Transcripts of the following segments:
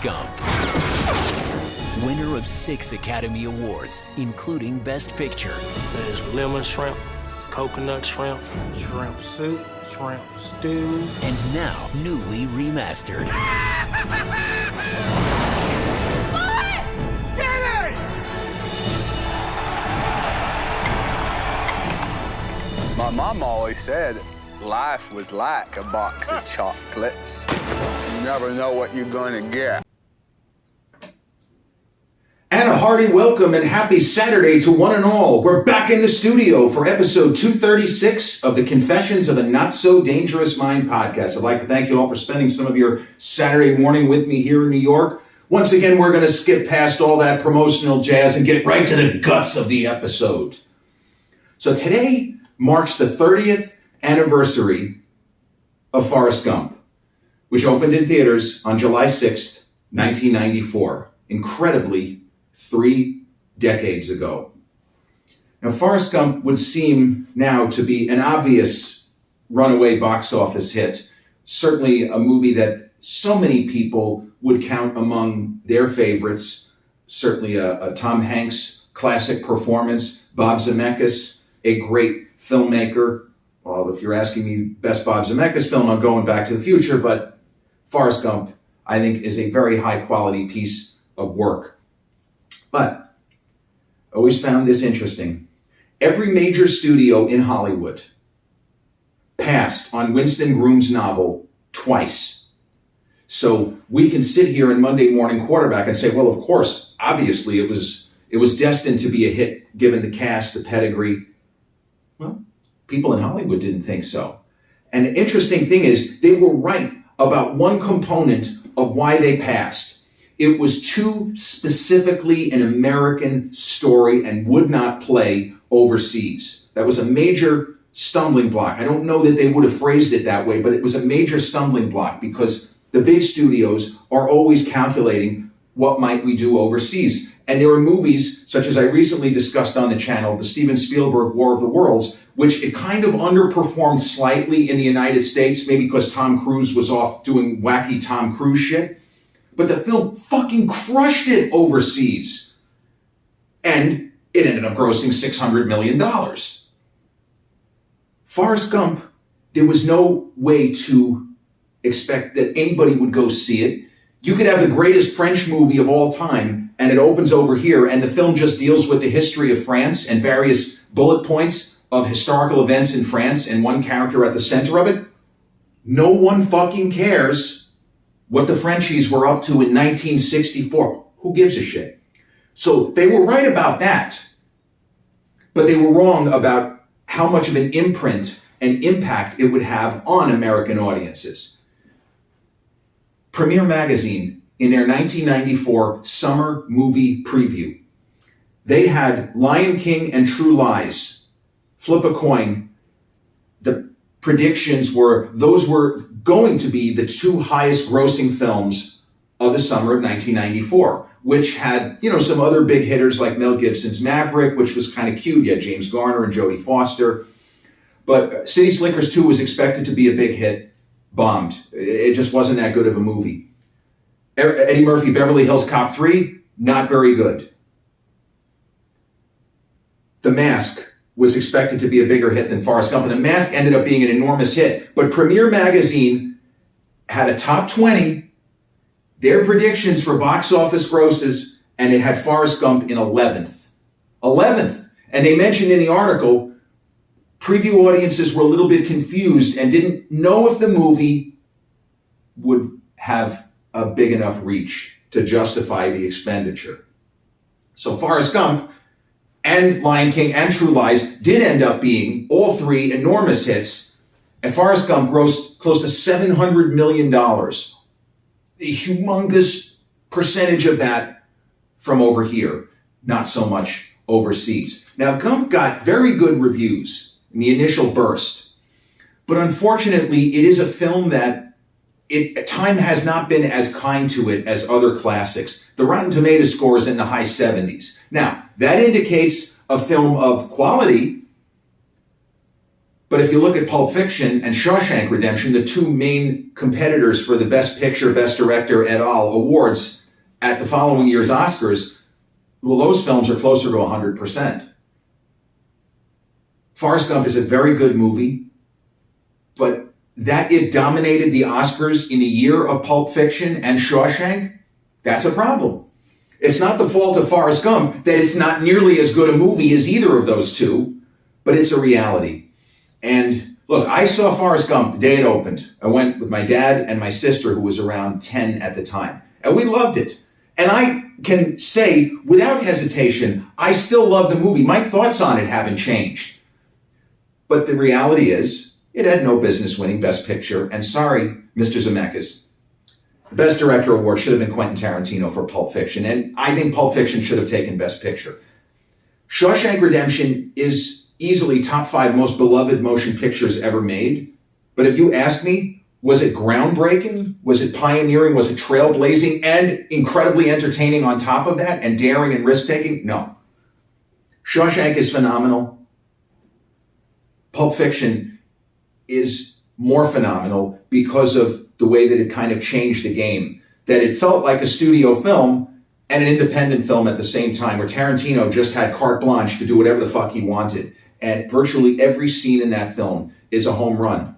Forrest Gump. Winner of 6 Academy Awards, including Best Picture. There's lemon shrimp, coconut shrimp, shrimp soup, shrimp stew. And now, newly remastered. My mom always said life was like a box of chocolates. You never know what you're going to get. And a hearty welcome and happy Saturday to one and all. We're back in the studio for episode 236 of the Confessions of a Not So Dangerous Mind podcast. I'd like to thank you all for spending some of your Saturday morning with me here in New York. Once again, we're going to skip past all that promotional jazz and get right to the guts of the episode. So today marks the 30th anniversary of Forrest Gump, which opened in theaters on July 6th, 1994. Incredibly, 3 decades ago. Now, Forrest Gump would seem now to be an obvious runaway box office hit, certainly a movie that so many people would count among their favorites, certainly a Tom Hanks classic performance, Bob Zemeckis, a great filmmaker. Well, if you're asking me best Bob Zemeckis film, I'm going Back to the Future, but Forrest Gump, I think, is a very high quality piece of work. But I always found this interesting. Every major studio in Hollywood passed on Winston Groom's novel twice. So we can sit here in Monday Morning Quarterback and say, well, of course, obviously it was destined to be a hit given the cast, the pedigree. Well, people in Hollywood didn't think so. And the interesting thing is they were right about one component of why they passed. It was too specifically an American story and would not play overseas. That was a major stumbling block. I don't know that they would have phrased it that way, but it was a major stumbling block because the big studios are always calculating what might we do overseas. And there are movies, such as I recently discussed on the channel, the Steven Spielberg War of the Worlds, which it kind of underperformed slightly in the United States, maybe because Tom Cruise was off doing wacky Tom Cruise shit. But the film fucking crushed it overseas. And it ended up grossing $600 million. Forrest Gump, there was no way to expect that anybody would go see it. You could have the greatest French movie of all time, and it opens over here, and the film just deals with the history of France and various bullet points of historical events in France and one character at the center of it. No one fucking cares what the Frenchies were up to in 1964. Who gives a shit? So they were right about that, but they were wrong about how much of an imprint and impact it would have on American audiences. Premiere Magazine, in their 1994 summer movie preview, they had Lion King and True Lies. Flip a coin. The predictions were those were going to be the 2 highest grossing films of the summer of 1994, which had, some other big hitters like Mel Gibson's Maverick, which was kind of cute. You had James Garner and Jodie Foster. But City Slickers 2 was expected to be a big hit. Bombed. It just wasn't that good of a movie. Eddie Murphy, Beverly Hills Cop 3, not very good. The Mask was expected to be a bigger hit than Forrest Gump, and The Mask ended up being an enormous hit. But Premiere Magazine had a top 20, their predictions for box office grosses, and it had Forrest Gump in 11th. 11th! And they mentioned in the article, preview audiences were a little bit confused and didn't know if the movie would have a big enough reach to justify the expenditure. So Forrest Gump and Lion King and True Lies did end up being all 3 enormous hits, and Forrest Gump grossed close to $700 million. A humongous percentage of that from over here, not so much overseas. Now, Gump got very good reviews in the initial burst. But unfortunately, it is a film that time has not been as kind to it as other classics. The Rotten Tomatoes score is in the high 70s. Now, that indicates a film of quality, But if you look at Pulp Fiction and Shawshank Redemption, the two main competitors for the Best Picture, Best Director et al. Awards at the following year's Oscars, well, those films are closer to 100%. Forrest Gump is a very good movie, but that it dominated the Oscars in the year of Pulp Fiction and Shawshank, that's a problem. It's not the fault of Forrest Gump that it's not nearly as good a movie as either of those two, but it's a reality. And look, I saw Forrest Gump the day it opened. I went with my dad and my sister, who was around 10 at the time, and we loved it. And I can say without hesitation, I still love the movie. My thoughts on it haven't changed. But the reality is, it had no business winning Best Picture. And sorry, Mr. Zemeckis, the Best Director award should have been Quentin Tarantino for Pulp Fiction. And I think Pulp Fiction should have taken Best Picture. Shawshank Redemption is easily top 5 most beloved motion pictures ever made. But if you ask me, was it groundbreaking? Was it pioneering? Was it trailblazing and incredibly entertaining on top of that and daring and risk-taking? No. Shawshank is phenomenal. Pulp Fiction is more phenomenal because of the way that it kind of changed the game. That it felt like a studio film and an independent film at the same time, where Tarantino just had carte blanche to do whatever the fuck he wanted. And virtually every scene in that film is a home run.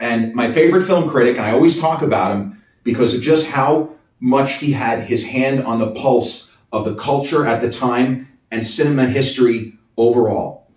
And my favorite film critic, and I always talk about him because of just how much he had his hand on the pulse of the culture at the time and cinema history overall.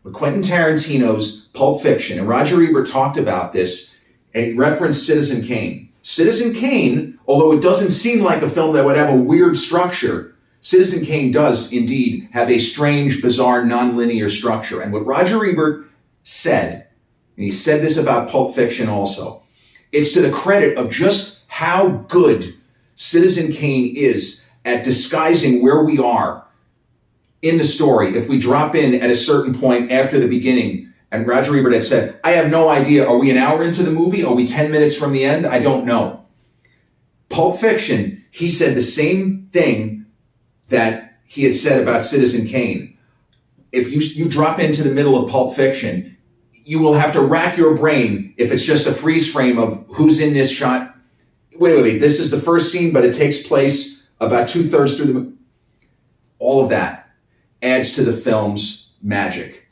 But Quentin Tarantino's Pulp Fiction, and Roger Ebert talked about this, and he referenced Citizen Kane. Citizen Kane, although it doesn't seem like a film that would have a weird structure, Citizen Kane does indeed have a strange, bizarre, nonlinear structure. And what Roger Ebert said, and he said this about Pulp Fiction also, it's to the credit of just how good Citizen Kane is at disguising where we are in the story if we drop in at a certain point after the beginning. And Roger Ebert had said, I have no idea, are we an hour into the movie? Are we 10 minutes from the end? I don't know. Pulp Fiction, he said the same thing that he had said about Citizen Kane. If you drop into the middle of Pulp Fiction, you will have to rack your brain if it's just a freeze frame of who's in this shot. Wait, this is the first scene, but it takes place about 2/3 through the... All of that adds to the film's magic.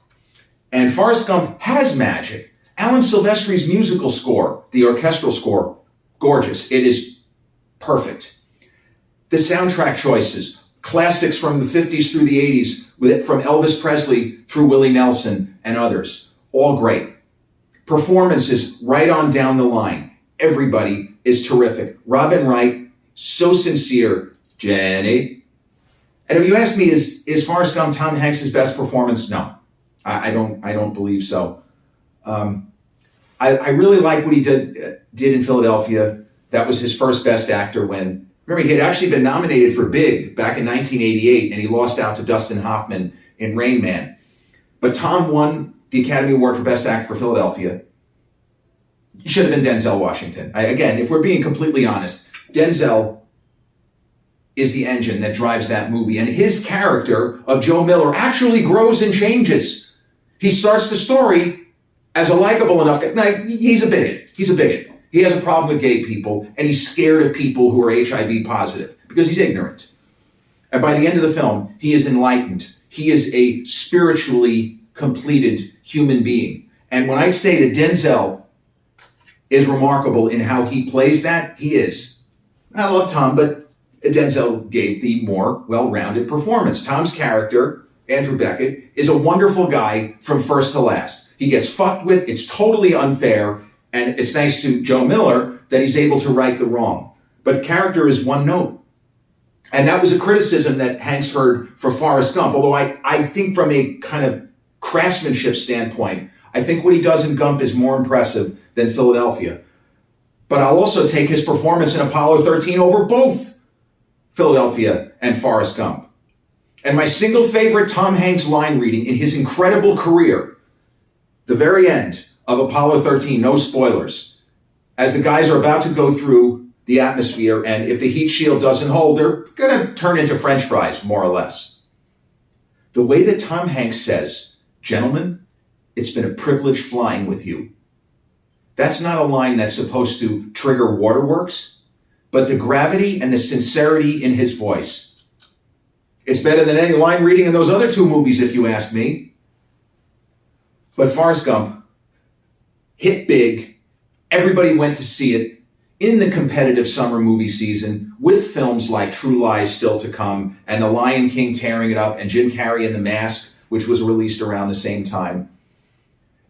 And Forrest Gump has magic. Alan Silvestri's musical score, the orchestral score, gorgeous. It is perfect. The soundtrack choices, classics from the 50s through the 80s, from Elvis Presley through Willie Nelson and others, all great. Performances right on down the line. Everybody is terrific. Robin Wright, so sincere. Jenny. And if you ask me, is Forrest Gump Tom Hanks' best performance? No, I don't believe so. I really like what he did in Philadelphia. That was his first Best Actor win. Remember, he had actually been nominated for Big back in 1988, and he lost out to Dustin Hoffman in Rain Man. But Tom won the Academy Award for Best Actor for Philadelphia. It should have been Denzel Washington. Again, if we're being completely honest, Denzel is the engine that drives that movie. And his character of Joe Miller actually grows and changes. He starts the story as a likable enough guy. Now, he's a bigot. He's a bigot. He has a problem with gay people, and he's scared of people who are HIV positive because he's ignorant. And by the end of the film, he is enlightened. He is a spiritually completed human being. And when I say that Denzel is remarkable in how he plays that, he is. I love Tom, but Denzel gave the more well-rounded performance. Tom's character, Andrew Beckett, is a wonderful guy from first to last. He gets fucked with. It's totally unfair. And it's thanks to Joe Miller that he's able to right the wrong. But character is one note. And that was a criticism that Hanks heard for Forrest Gump. Although I think from a kind of craftsmanship standpoint, I think what he does in Gump is more impressive than Philadelphia. But I'll also take his performance in Apollo 13 over both Philadelphia and Forrest Gump. And my single favorite Tom Hanks line reading in his incredible career, the very end of Apollo 13, no spoilers, as the guys are about to go through the atmosphere, and if the heat shield doesn't hold, they're going to turn into French fries, more or less. The way that Tom Hanks says, gentlemen, it's been a privilege flying with you. That's not a line that's supposed to trigger waterworks, but the gravity and the sincerity in his voice. It's better than any line reading in those other two movies, if you ask me. But Forrest Gump hit big. Everybody went to see it in the competitive summer movie season with films like True Lies still to come and The Lion King tearing it up and Jim Carrey and The Mask, which was released around the same time.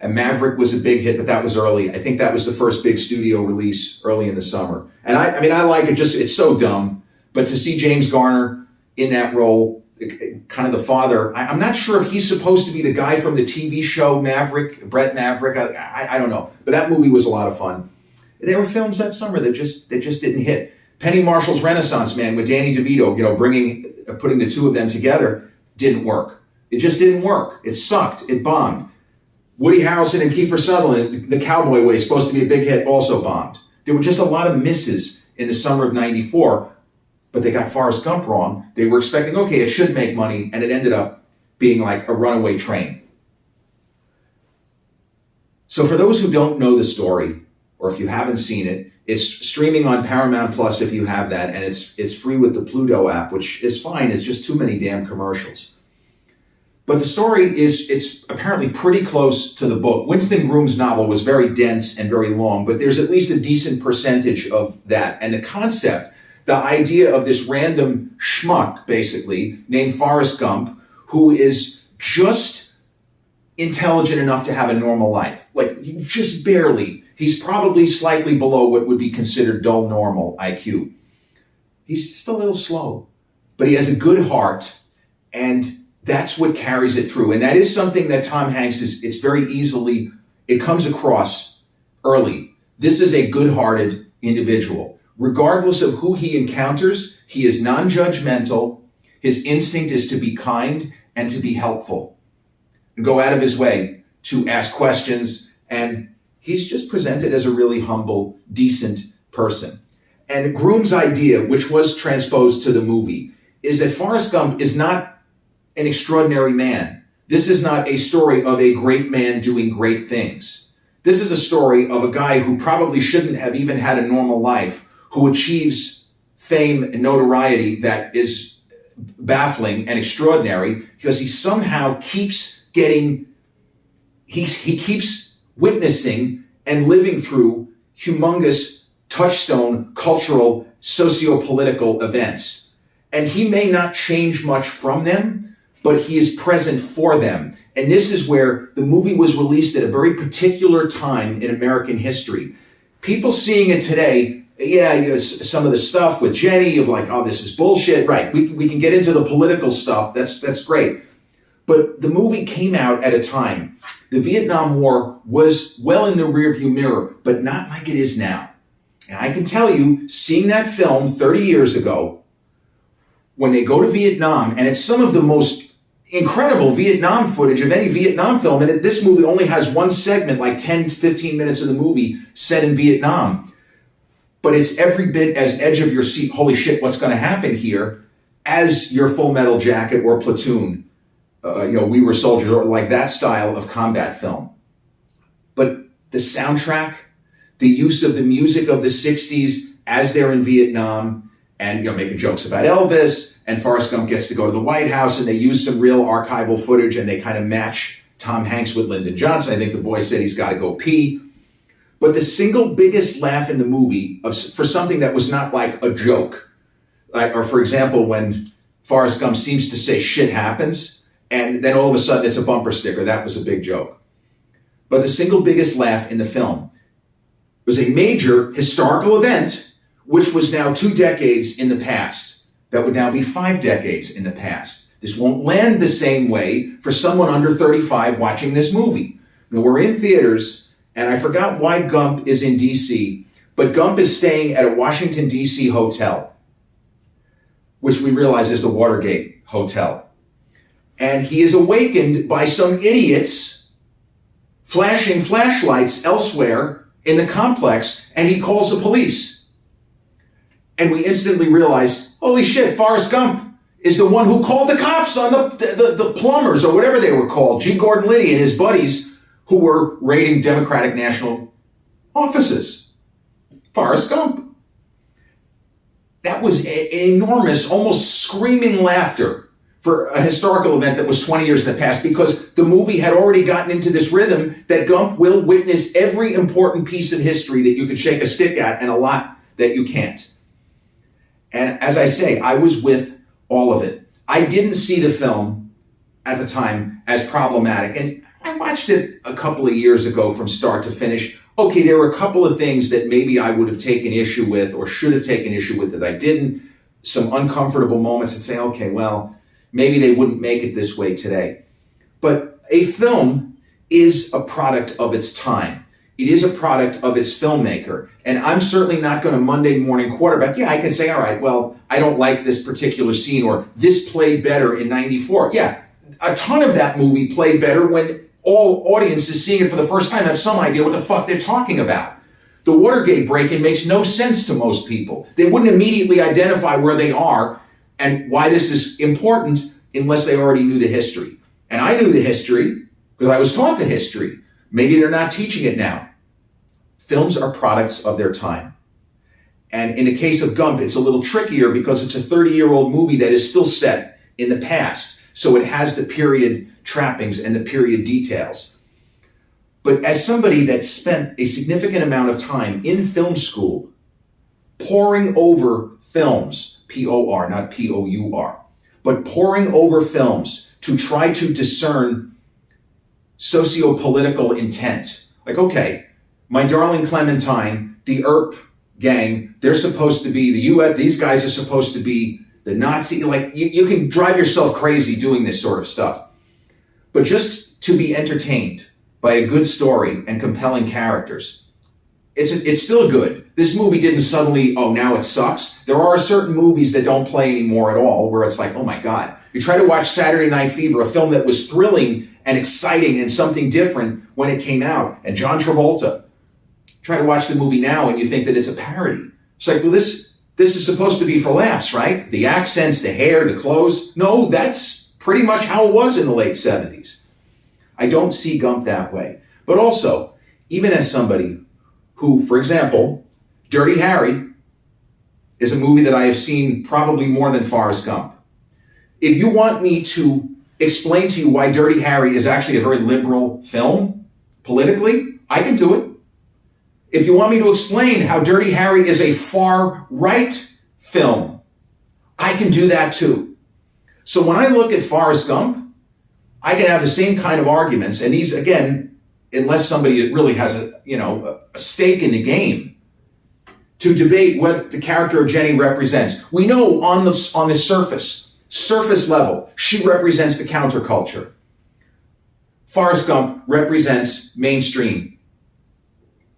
And Maverick was a big hit, but that was early. I think that was the first big studio release early in the summer. And I mean, I like it, just, it's so dumb. But to see James Garner in that role, kind of the father, I'm not sure if he's supposed to be the guy from the TV show Maverick, Brett Maverick. I don't know. But that movie was a lot of fun. There were films that summer that just didn't hit. Penny Marshall's Renaissance Man with Danny DeVito, putting the two of them together, didn't work. It just didn't work. It sucked. It bombed. Woody Harrelson and Kiefer Sutherland, The Cowboy Way, supposed to be a big hit, also bombed. There were just a lot of misses in the summer of '94, but they got Forrest Gump wrong. They were expecting, okay, it should make money, and it ended up being like a runaway train. So for those who don't know the story, or if you haven't seen it, it's streaming on Paramount Plus if you have that, and it's free with the Pluto app, which is fine. It's just too many damn commercials. But the story it's apparently pretty close to the book. Winston Groom's novel was very dense and very long, but there's at least a decent percentage of that. And the concept, the idea of this random schmuck, basically, named Forrest Gump, who is just intelligent enough to have a normal life. Like, just barely. He's probably slightly below what would be considered dull normal IQ. He's just a little slow, but he has a good heart, and that's what carries it through. And that is something that Tom Hanks it's very easily, it comes across early. This is a good-hearted individual. Regardless of who he encounters, he is non-judgmental. His instinct is to be kind and to be helpful, and go out of his way to ask questions. And he's just presented as a really humble, decent person. And Groom's idea, which was transposed to the movie, is that Forrest Gump is not an extraordinary man. This is not a story of a great man doing great things. This is a story of a guy who probably shouldn't have even had a normal life, who achieves fame and notoriety that is baffling and extraordinary because he somehow keeps he keeps witnessing and living through humongous touchstone cultural, socio-political events. And he may not change much from them, but he is present for them. And this is where the movie was released at a very particular time in American history. People seeing it today, some of the stuff with Jenny, you're like, oh, this is bullshit. Right, we can get into the political stuff. That's great. But the movie came out at a time. The Vietnam War was well in the rearview mirror, but not like it is now. And I can tell you, seeing that film 30 years ago, when they go to Vietnam, and it's some of the most incredible Vietnam footage of any Vietnam film, and this movie only has one segment, like 10 to 15 minutes of the movie set in Vietnam. But it's every bit as edge of your seat, holy shit, what's going to happen here, as your Full Metal Jacket or Platoon, We Were Soldiers, or like that style of combat film. But the soundtrack, the use of the music of the 60s as they're in Vietnam, and making jokes about Elvis, and Forrest Gump gets to go to the White House, and they use some real archival footage, and they kind of match Tom Hanks with Lyndon Johnson. I think the boy said he's got to go pee. But the single biggest laugh in the movie for something that was not like a joke, or for example, when Forrest Gump seems to say shit happens, and then all of a sudden it's a bumper sticker. That was a big joke. But the single biggest laugh in the film was a major historical event, which was now 2 decades in the past. That would now be 5 decades in the past. This won't land the same way for someone under 35 watching this movie. Now, we're in theaters, and I forgot why Gump is in D.C., but Gump is staying at a Washington, D.C. hotel, which we realize is the Watergate Hotel. And he is awakened by some idiots flashing flashlights elsewhere in the complex, and he calls the police. And we instantly realize, holy shit, Forrest Gump is the one who called the cops on the plumbers, or whatever they were called. G. Gordon Liddy and his buddies who were raiding Democratic national offices. Forrest Gump. That was enormous, almost screaming laughter for a historical event that was 20 years in the past, because the movie had already gotten into this rhythm that Gump will witness every important piece of history that you could shake a stick at and a lot that you can't. And as I say, I was with all of it. I didn't see the film at the time as problematic, and I watched it a couple of years ago from start to finish. Okay, there were a couple of things that maybe I would have taken issue with or should have taken issue with that I didn't. Some uncomfortable moments and say, okay, well, maybe they wouldn't make it this way today. But a film is a product of its time. It is a product of its filmmaker. And I'm certainly not going to Monday morning quarterback. Yeah, I can say, all right, well, I don't like this particular scene, or this played better in 94. Yeah, a ton of that movie played better when all audiences seeing it for the first time have some idea what the fuck they're talking about. The Watergate break-in makes no sense to most people. They wouldn't immediately identify where they are and why this is important unless they already knew the history. And I knew the history because I was taught the history. Maybe they're not teaching it now. Films are products of their time. And in the case of Gump, it's a little trickier because it's a 30-year-old movie that is still set in the past. So it has the period trappings and the period details. But as somebody that spent a significant amount of time in film school, poring over films, P-O-R, not P-O-U-R, but poring over films to try to discern socio-political intent. Like, okay, My Darling Clementine, the Earp gang, they're supposed to be the U.S., these guys are supposed to be the Nazi, like you can drive yourself crazy doing this sort of stuff. But just to be entertained by a good story and compelling characters, it's still good. This movie didn't suddenly, oh, now it sucks. There are certain movies that don't play anymore at all where it's like, oh my God. You try to watch Saturday Night Fever, a film that was thrilling and exciting and something different when it came out, and John Travolta. Try to watch the movie now and you think that it's a parody. It's like, well, this is supposed to be for laughs, right? The accents, the hair, the clothes. No, that's pretty much how it was in the late 70s. I don't see Gump that way. But also, even as somebody who, for example, Dirty Harry is a movie that I have seen probably more than Forrest Gump. If you want me to explain to you why Dirty Harry is actually a very liberal film, politically, I can do it. If you want me to explain how Dirty Harry is a far-right film, I can do that too. So when I look at Forrest Gump, I can have the same kind of arguments, and these, again, unless somebody really has a stake in the game, to debate what the character of Jenny represents. We know on the surface level, she represents the counterculture. Forrest Gump represents mainstream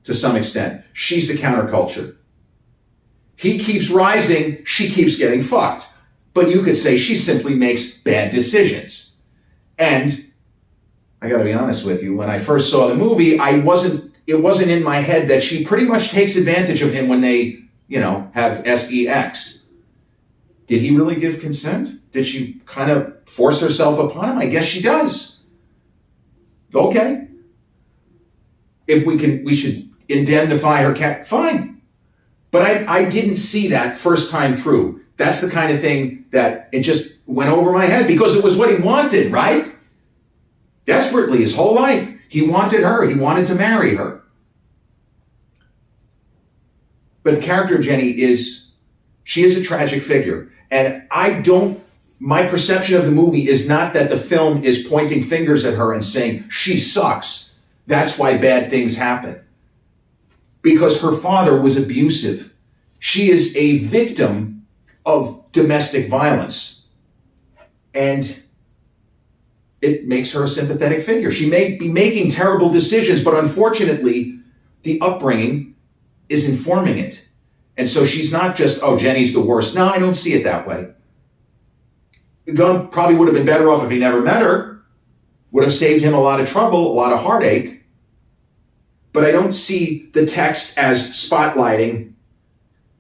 to some extent. She's the counterculture. He keeps rising, she keeps getting fucked. But you could say she simply makes bad decisions. And I gotta be honest with you, when I first saw the movie, it wasn't in my head that she pretty much takes advantage of him when they, have sex. Did he really give consent? Did she kind of force herself upon him? I guess she does. Okay. If we should indemnify her cat, fine. But I didn't see that first time through. That's the kind of thing that it just went over my head because it was what he wanted, right? Desperately, his whole life. He wanted her. He wanted to marry her. But the character of Jenny she is a tragic figure. And my perception of the movie is not that the film is pointing fingers at her and saying, she sucks. That's why bad things happen. Because her father was abusive. She is a victim of domestic violence. And it makes her a sympathetic figure. She may be making terrible decisions, but unfortunately, the upbringing is informing it. And so she's not just, oh, Jenny's the worst. No, I don't see it that way. Gump probably would have been better off if he never met her. Would have saved him a lot of trouble, a lot of heartache. But I don't see the text as spotlighting,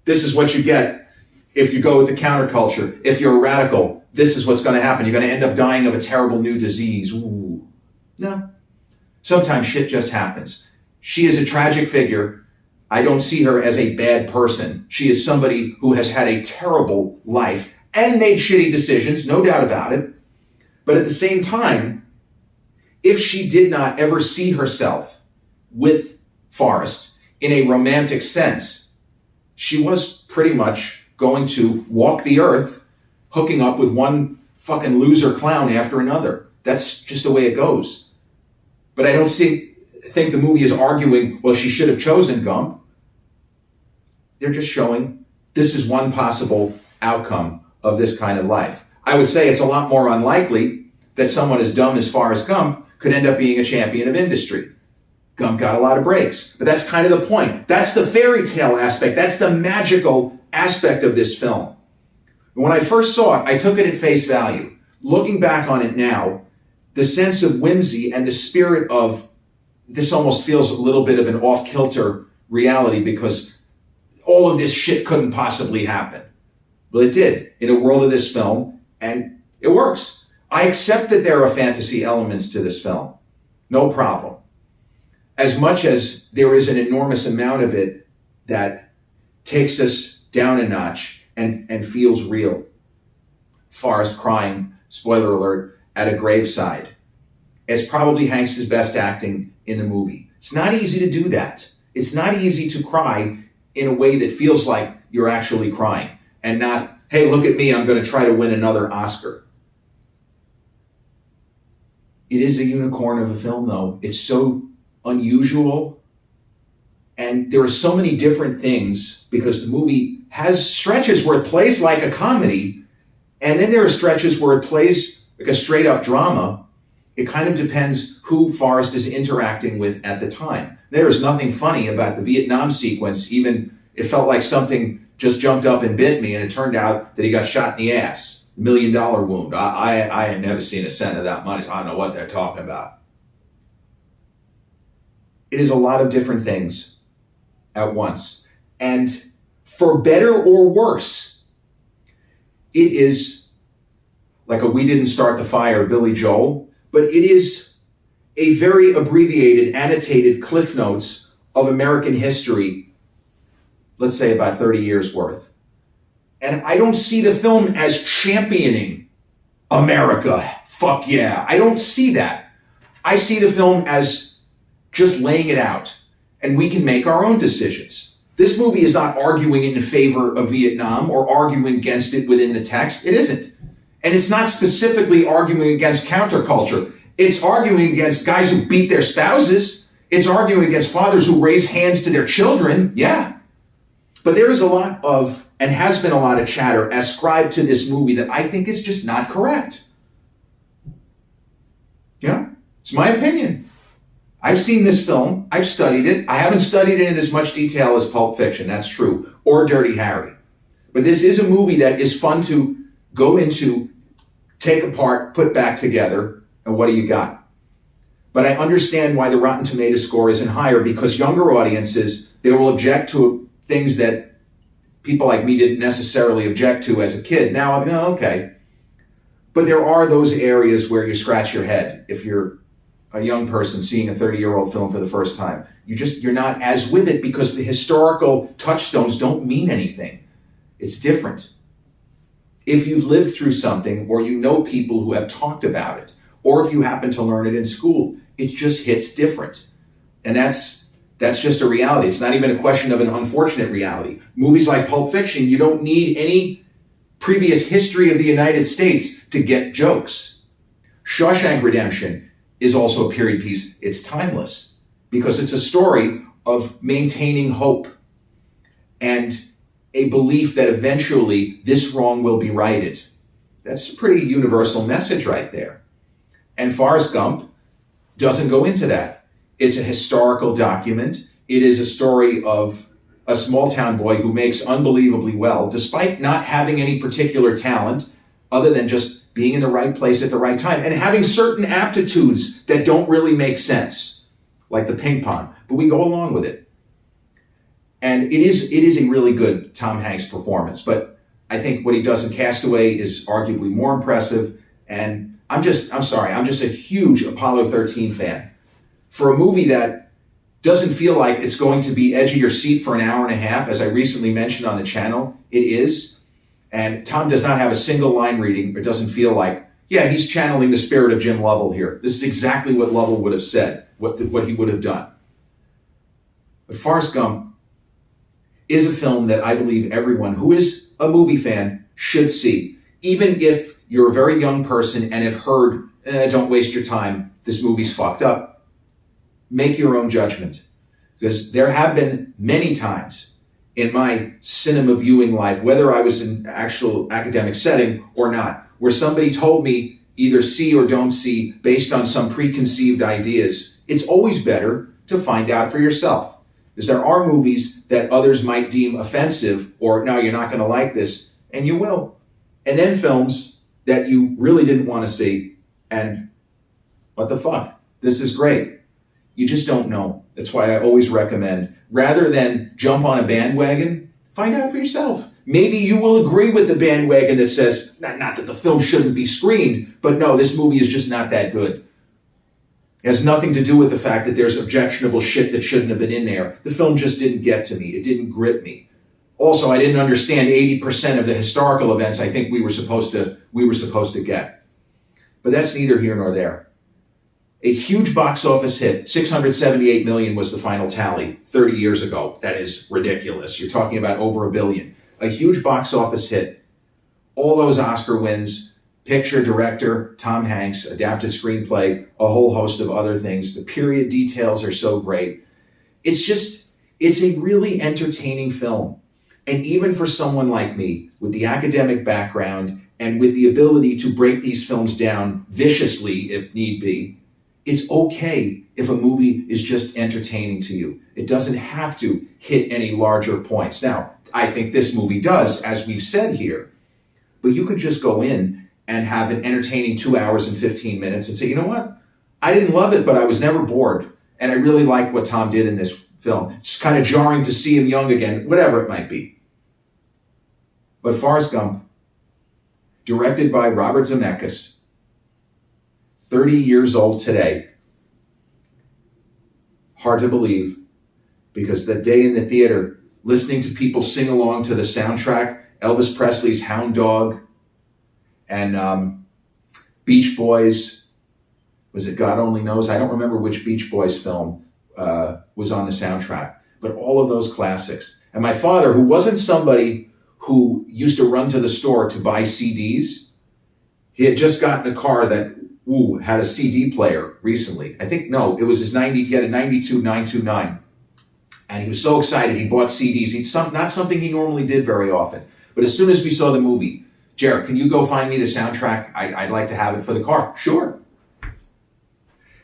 this is what you get if you go with the counterculture. If you're a radical, this is what's going to happen. You're going to end up dying of a terrible new disease. Ooh. No. Sometimes shit just happens. She is a tragic figure. I don't see her as a bad person. She is somebody who has had a terrible life and made shitty decisions, no doubt about it. But at the same time, if she did not ever see herself with Forrest in a romantic sense, she was pretty much going to walk the earth hooking up with one fucking loser clown after another. That's just the way it goes. But I don't think the movie is arguing, well, she should have chosen Gump. They're just showing this is one possible outcome of this kind of life. I would say it's a lot more unlikely that someone as dumb as Forrest Gump could end up being a champion of industry. Gump got a lot of breaks, but that's kind of the point. That's the fairy tale aspect. That's the magical aspect of this film. When I first saw it, I took it at face value. Looking back on it now, the sense of whimsy and the spirit of this almost feels a little bit of an off-kilter reality because all of this shit couldn't possibly happen. Well, it did in a world of this film, and it works. I accept that there are fantasy elements to this film. No problem. As much as there is an enormous amount of it that takes us down a notch and feels real. Forrest crying, spoiler alert, at a graveside. It's probably Hanks' best acting in the movie. It's not easy to do that. It's not easy to cry in a way that feels like you're actually crying and not, hey, look at me, I'm going to try to win another Oscar. It is a unicorn of a film, though. It's so unusual. And there are so many different things because the movie has stretches where it plays like a comedy. And then there are stretches where it plays like a straight up drama. It kind of depends who Forrest is interacting with at the time. There is nothing funny about the Vietnam sequence. Even it felt like something just jumped up and bit me, and it turned out that he got shot in the ass. $1 million wound. I had never seen a cent of that money, so I don't know what they're talking about. It is a lot of different things at once. And for better or worse, it is like a We Didn't Start the Fire, Billy Joel, but it is a very abbreviated, annotated Cliff Notes of American history, let's say about 30 years worth. And I don't see the film as championing America. Fuck yeah. I don't see that. I see the film as just laying it out, and we can make our own decisions. This movie is not arguing in favor of Vietnam or arguing against it within the text. It isn't. And it's not specifically arguing against counterculture. It's arguing against guys who beat their spouses. It's arguing against fathers who raise hands to their children. Yeah. But there is a lot of, and has been a lot of chatter ascribed to this movie that I think is just not correct. Yeah, it's my opinion. I've seen this film. I've studied it. I haven't studied it in as much detail as Pulp Fiction, that's true, or Dirty Harry. But this is a movie that is fun to go into, take apart, put back together, and what do you got? But I understand why the Rotten Tomatoes score isn't higher, because younger audiences, they will object to things that people like me didn't necessarily object to as a kid. Now, I'm okay. But there are those areas where you scratch your head if you're a young person seeing a 30-year-old film for the first time. You're not as with it because the historical touchstones don't mean anything. It's different. If you've lived through something, or you know people who have talked about it, or if you happen to learn it in school, it just hits different. And that's just a reality. It's not even a question of an unfortunate reality. Movies like Pulp Fiction, you don't need any previous history of the United States to get jokes. Shawshank Redemption is also a period piece. It's timeless because it's a story of maintaining hope and a belief that eventually this wrong will be righted. That's a pretty universal message right there. And Forrest Gump doesn't go into that. It's a historical document. It is a story of a small town boy who makes unbelievably well, despite not having any particular talent other than just being in the right place at the right time and having certain aptitudes that don't really make sense, like the ping pong, but we go along with it. And it is a really good Tom Hanks performance, but I think what he does in Castaway is arguably more impressive. And I'm just a huge Apollo 13 fan. for a movie that doesn't feel like it's going to be edge of your seat for an hour and a half, as I recently mentioned on the channel, it is. And Tom does not have a single line reading. It doesn't feel like, yeah, he's channeling the spirit of Jim Lovell here. This is exactly what Lovell would have said, what he would have done. But Forrest Gump is a film that I believe everyone who is a movie fan should see. Even if you're a very young person and have heard, don't waste your time, this movie's fucked up, make your own judgment. Because there have been many times in my cinema viewing life, whether I was in actual academic setting or not, where somebody told me either see or don't see based on some preconceived ideas. It's always better to find out for yourself. Because there are movies that others might deem offensive or, no, you're not going to like this, and you will. And then films that you really didn't want to see, and what the fuck? This is great. You just don't know. That's why I always recommend, rather than jump on a bandwagon, find out for yourself. Maybe you will agree with the bandwagon that says, not that the film shouldn't be screened, but no, this movie is just not that good. It has nothing to do with the fact that there's objectionable shit that shouldn't have been in there. The film just didn't get to me. It didn't grip me. Also, I didn't understand 80% of the historical events I think we were supposed to get. But that's neither here nor there. A huge box office hit, 678 million was the final tally 30 years ago. That is ridiculous. You're talking about over $1 billion. A huge box office hit. All those Oscar wins, picture, director, Tom Hanks, adapted screenplay, a whole host of other things. The period details are so great. It's a really entertaining film. And even for someone like me, with the academic background and with the ability to break these films down viciously, if need be, it's okay if a movie is just entertaining to you. It doesn't have to hit any larger points. Now, I think this movie does, as we've said here. But you could just go in and have an entertaining 2 hours and 15 minutes and say, you know what? I didn't love it, but I was never bored. And I really liked what Tom did in this film. It's kind of jarring to see him young again, whatever it might be. But Forrest Gump, directed by Robert Zemeckis, 30 years old today. Hard to believe, because that day in the theater, listening to people sing along to the soundtrack, Elvis Presley's Hound Dog, and Beach Boys, was it God Only Knows? I don't remember which Beach Boys film was on the soundtrack, but all of those classics. And my father, who wasn't somebody who used to run to the store to buy CDs, he had just gotten a car that had a CD player recently. I think, no, it was he had a 92 929. And he was so excited, he bought CDs. Not something he normally did very often. But as soon as we saw the movie, Jared, can you go find me the soundtrack? I'd like to have it for the car. Sure.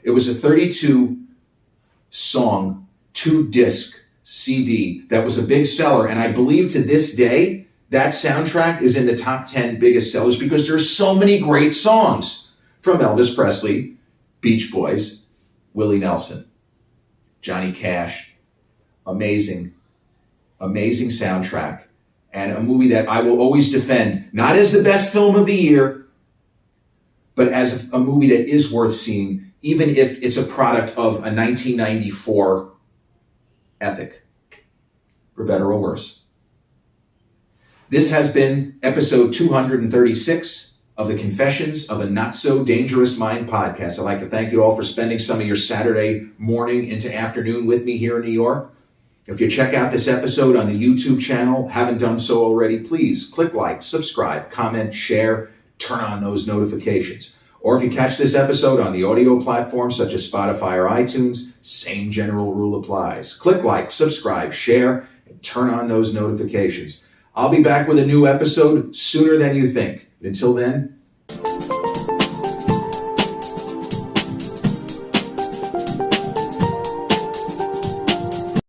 It was a 32-song, 2-disc CD that was a big seller. And I believe to this day, that soundtrack is in the top 10 biggest sellers because there's so many great songs from Elvis Presley, Beach Boys, Willie Nelson, Johnny Cash. Amazing, amazing soundtrack. And a movie that I will always defend, not as the best film of the year, but as a movie that is worth seeing, even if it's a product of a 1994 ethic, for better or worse. This has been episode 236 of the Confessions of a Not So Dangerous Mind podcast. I'd like to thank you all for spending some of your Saturday morning into afternoon with me here in New York. If you check out this episode on the YouTube channel, haven't done so already, please click like, subscribe, comment, share, turn on those notifications. Or if you catch this episode on the audio platforms such as Spotify or iTunes, same general rule applies. Click like, subscribe, share, and turn on those notifications. I'll be back with a new episode sooner than you think. Until then,